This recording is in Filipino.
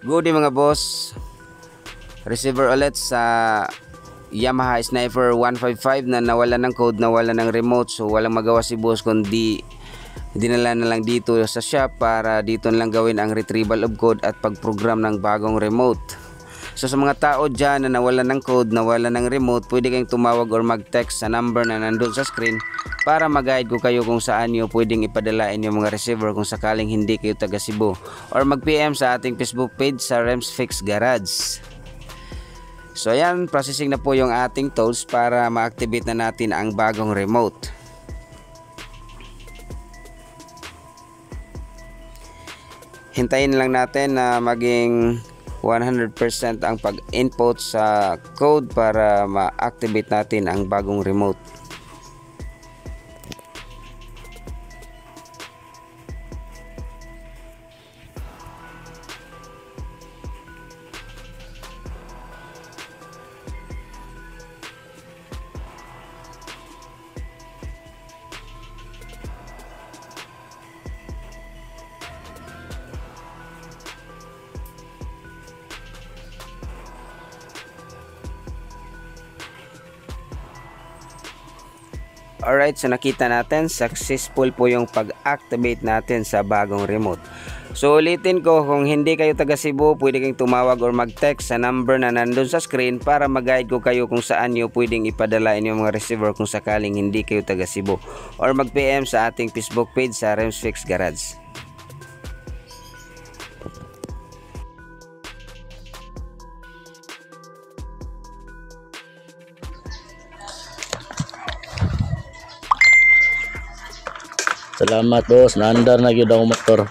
Good day mga boss. Receiver ulit sa Yamaha Sniper 155 na nawala ng code, nawala ng remote. So walang magawa si boss kundi dinala na lang dito sa shop para dito na lang gawin ang retrieval of code at pagprogram ng bagong remote. So sa mga tao dyan na nawala ng code, nawala ng remote, pwede kayong tumawag or mag-text sa number na nandun sa screen para mag-guide ko kayo kung saan nyo pwedeng ipadalain yung mga receiver kung sakaling hindi kayo taga Cebu, or mag-PM sa ating Facebook page sa Rems Fix Garage. So ayan, processing na po yung ating tools para ma-activate na natin ang bagong remote. Hintayin lang natin na maging 100% ang pag-input sa code para ma-activate natin ang bagong remote. Alright, so nakita natin successful po yung pag-activate natin sa bagong remote. So ulitin ko, kung hindi kayo taga Cebu, pwede kayong tumawag or mag-text sa number na nandun sa screen para mag-guide ko kayo kung saan nyo pwedeng ipadala inyong mga receiver kung sakaling hindi kayo taga Cebu, or mag-PM sa ating Facebook page sa Rems Fix Garage. Salamat boss, naandar na gyud ang motor.